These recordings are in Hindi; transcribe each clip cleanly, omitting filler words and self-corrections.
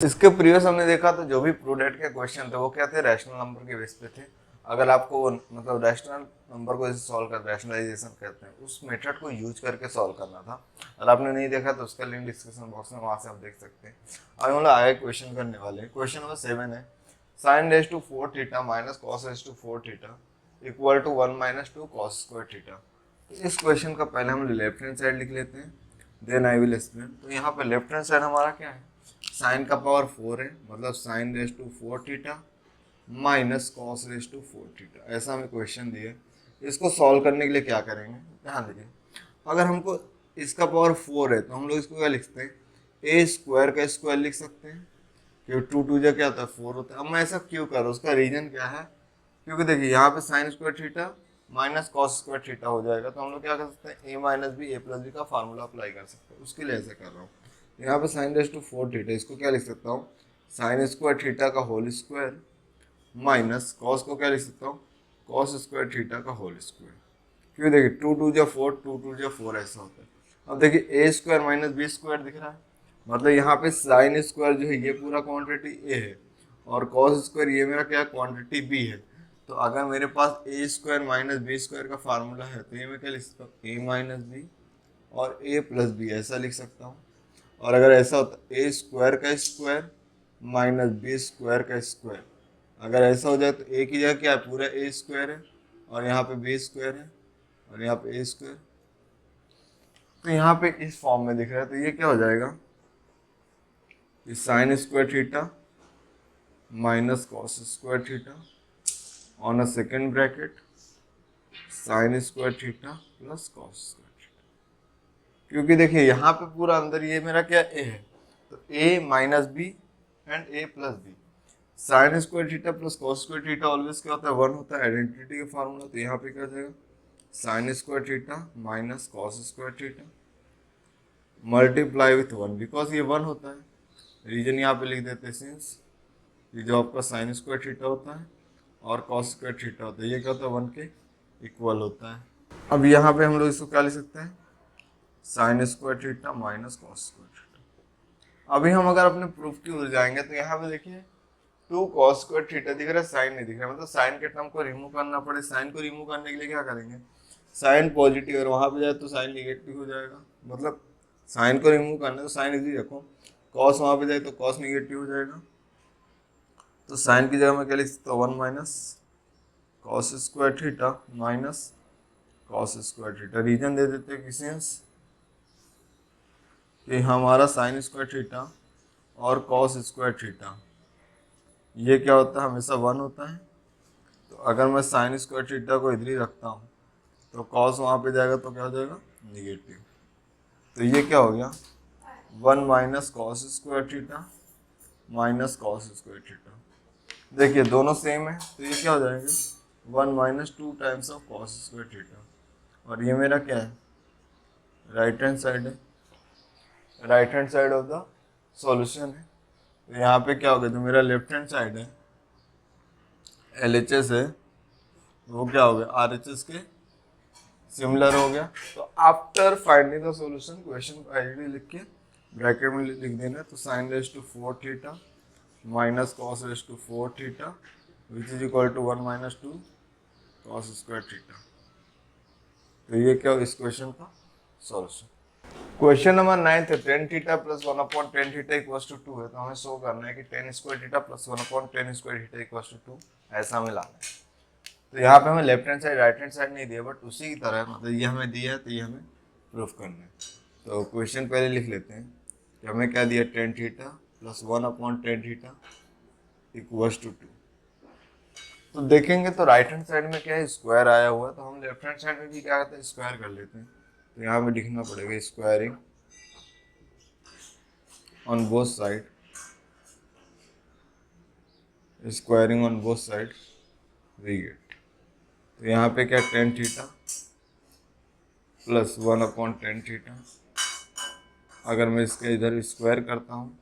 इसके प्रीवियस हमने देखा तो जो भी प्रूडेट के क्वेश्चन थे वो क्या थे, रैशनल नंबर के बेस पे थे। अगर आपको मतलब रैशनल नंबर को जैसे सॉल्व कर, रैशनलाइजेशन कहते हैं, उस मेथड को यूज करके सॉल्व करना था। अगर आपने नहीं देखा तो उसका लिंक डिस्क्रिप्शन बॉक्स में, वहां से आप देख सकते हैं। अब हम लोग आगे क्वेश्चन करने वाले हैं। क्वेश्चन नंबर 7 है, sine raise to 4 theta minus cos raise to 4 theta equal to 1 minus 2 cos square theta. तो इस क्वेश्चन का पहले हम लेफ्ट हैंड साइड लिख लेते हैं, देन आई विल एक्सप्लेन। तो यहाँ पे लेफ्ट हैंड साइड हमारा क्या है, साइन का पावर 4 है, मतलब sine raise to 4 theta minus cos raise to 4 theta, ऐसा हमें क्वेश्चन दिया। इसको सॉल्व करने के लिए क्या करेंगे, ध्यान दीजिए। अगर हमको इसका पावर 4 है तो हम लोग इसको क्या लिखते हैं, ए स्क्वायर का स्क्वायर लिख सकते हैं, क्योंकि टू टू जो क्या होता है 4 होता है। अब मैं ऐसा क्यों कर रहा हूँ, उसका रीजन क्या है, क्योंकि देखिए यहाँ पे sign square theta minus cos square theta हो जाएगा, तो हम लोग क्या कर सकते हैं, ए माइनस बी ए प्लस बी का फार्मूला अप्लाई कर सकते हैं, उसके लिए ऐसा कर रहा हूँ। यहाँ पे साइन रेज टू 4 थीटा, इसको क्या लिख सकता हूँ, साइन स्क्वायर थीटा का होल स्क्वायर माइनस कॉस को क्या लिख सकता हूँ, कॉस स्क्वायर थीटा का होल स्क्वायर। क्यों, देखिए टू टू जो 4, टू टू जो 4 ऐसा होता है। अब देखिए ए स्क्वायर माइनस बी स्क्वायर दिख रहा है, मतलब यहाँ पे साइन स्क्वायर जो है ये पूरा क्वांटिटी ए है, और कॉस स्क्वायर ये मेरा क्या क्वांटिटी बी है। तो अगर मेरे पास ए स्क्वायर माइनस बी स्क्वायर का फार्मूला है तो ये मैं क्या लिख सकता हूँ, ए माइनस बी और ए प्लस बी ऐसा लिख सकता हूँ। और अगर ऐसा होता ए स्क्वायर का स्क्वायर माइनस बी स्क्वायर का स्क्वायर, अगर ऐसा हो जाए तो ए की जगह क्या है, पूरा ए स्क्वायर है और यहाँ पे बी स्क्वायर है और यहाँ पे ए स्क्वायर, तो यहाँ पे इस फॉर्म में दिख रहा है। तो ये क्या हो जाएगा, sign square theta minus cos square theta on a second bracket sign square theta plus cos square theta. क्योंकि देखिए यहाँ पे पूरा अंदर ये मेरा क्या ए है, तो A minus B and A plus B. Sine square theta plus cos square theta always क्या होता है, 1 होता है, आइडेंटिटी का फार्मूला। तो यहाँ पे क्या हो जाएगा, sign square theta minus cos square theta multiply with 1, because ये 1 होता है। रीजन यहाँ पे लिख देते हैं, सिंस ये जो आपका साइन स्क्वायर थीटा होता है और कॉस स्क्वायर थीटा होता है, ये क्या होता है 1 के इक्वल होता है। अब यहाँ पे हम लोग इसको क्या लिख सकते हैं, sign square theta minus cos square theta. अभी हम अगर अपने प्रूफ की ओर जाएंगे तो यहाँ पे देखिए 2 कॉस स्क्वायर थीटा दिख रहा है, साइन नहीं दिख रहा है, मतलब साइन के टर्म को रिमूव करना पड़े। साइन को रिमूव करने के लिए क्या करेंगे, साइन पॉजिटिव और वहां पे जाए तो साइन निगेटिव हो जाएगा, मतलब साइन को रिमूव करना है तो साइन इजी रखो, कॉस वहां पे जाए तो कॉस निगेटिव हो जाएगा। तो साइन की जगह मैं क्या लिख सकता हूँ, 1 minus cos square theta minus cos square theta. Reason दे देते हैं किसी कि हमारा साइन स्क्वायर थीटा और कॉस स्क्वायर थीटा ये क्या होता है, हमेशा 1 होता है। तो अगर मैं साइन स्क्वायर थीटा को इधर ही रखता हूँ तो कॉस वहाँ पे जाएगा तो क्या हो जाएगा, निगेटिव। तो ये क्या हो गया, 1 minus cos square theta minus cos square theta. देखिए दोनों सेम है तो ये क्या हो जाएगा, 1 minus 2 times of cos square theta. और ये मेरा क्या है, राइट हैंड साइड है, right hand side of the solution है। तो यहाँ पे क्या हो गया, जो मेरा लेफ्ट हैंड साइड है LHS है वो क्या हो गया, RHS के सिमिलर हो गया। तो after finding the solution question को आईडी लिख के ब्रैकेट में लिख देना। तो sine raise to 4 theta minus cos raise to 4 theta which is equal to 1 minus 2 cos square theta. तो ये क्या हो, इस क्वेश्चन का सॉल्यूशन। क्वेश्चन नंबर 9 है, tan theta plus 1 upon tan theta equals to 2 है। तो हमें शो करना है कि tan square theta plus 1 upon tan square theta equals to 2, ऐसा हमें लाना है। तो यहाँ पे हमें left hand side right hand side नहीं दिया, बट उसी की तरह मतलब ये हमें दिया है तो ये हमें प्रूफ करना है। तो क्वेश्चन पहले लिख लेते हैं कि हमें क्या दिया, tan theta plus 1 upon tan theta equals to 2। तो देखेंगे तो राइट हैंड साइड में क्या है, स्क्वायर आया हुआ है, तो हम लेफ्ट हैंड साइड में भी क्या करते हैं, स्क्वायर कर लेते हैं। तो यहाँ पे लिखना पड़ेगा squaring on both side, squaring on both side we get. तो यहाँ पे क्या, tan theta plus 1 upon tan theta. अगर मैं इसके इधर स्क्वायर करता हूँ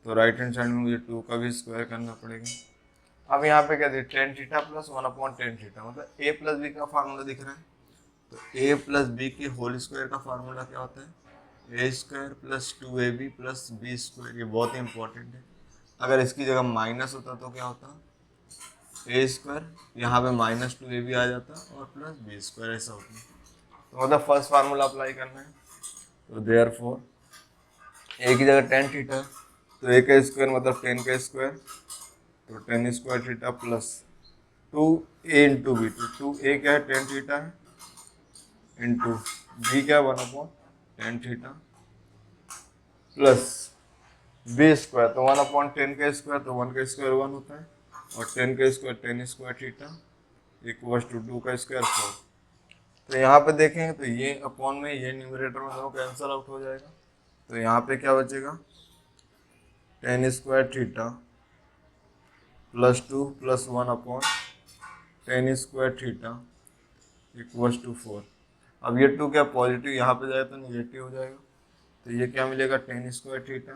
तो राइट हैंड साइड में मुझे 2 का भी स्क्वायर करना पड़ेगा। अब यहाँ पे क्या दिया, tan theta plus 1 upon tan theta, मतलब ए प्लस बी का फार्मूला दिख रहा है। तो ए प्लस बी के होल स्क्वायर का फार्मूला क्या होता है, A square plus 2ab plus B square. ये बहुत ही इंपॉर्टेंट है, अगर इसकी जगह माइनस होता तो क्या होता, ए स्क्वायर, यहाँ पे -2a भी आ जाता और प्लस बी स्क्वायर, ऐसा होता। तो मतलब फर्स्ट फार्मूला अप्लाई करना है, तो देयरफॉर ए की जगह टेन थीटा, तो ए का स्क्वायर मतलब 10 का स्क्वायर, तो 10 square theta plus 2a into b, तो 2a क्या है 10 थीटा है, इंटू बी क्या 1/10 थीटा, प्लस बी स्क्वायर, तो 1/10 का स्क्वायर, तो 1 का स्क्वायर 1 होता है, और 10 का square 10 square theta equal to 2 का स्क्वायर 4। तो यहाँ पे देखेंगे तो ये अपॉन में ये न्यूमरेटर में दोनों कैंसिल आउट हो जाएगा, तो यहाँ पे क्या बचेगा 10 square theta plus 2 plus 1/10 square theta equals to 4। अब ये 2 क्या पॉजिटिव यहाँ पे जाएगा तो निगेटिव हो जाएगा, तो ये क्या मिलेगा 10 स्क्वायर थीटा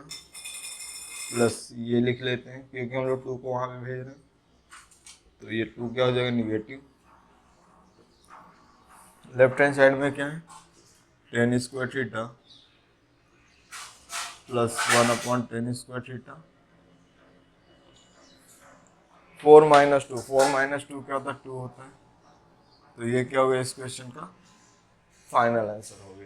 प्लस ये लिख लेते हैं क्योंकि हम लोग 2 को वहाँ पे भेज रहे हैं, तो ये 2 क्या हो जाएगा निगेटिव। लेफ्ट हैंड साइड में क्या है 10 square theta plus 1/10 square theta, 4 - 2, 4 - 2 क्या होता है 2 होता है, तो ये क्या हो गया इस क्वेश्चन का फाइनल आंसर हो गया।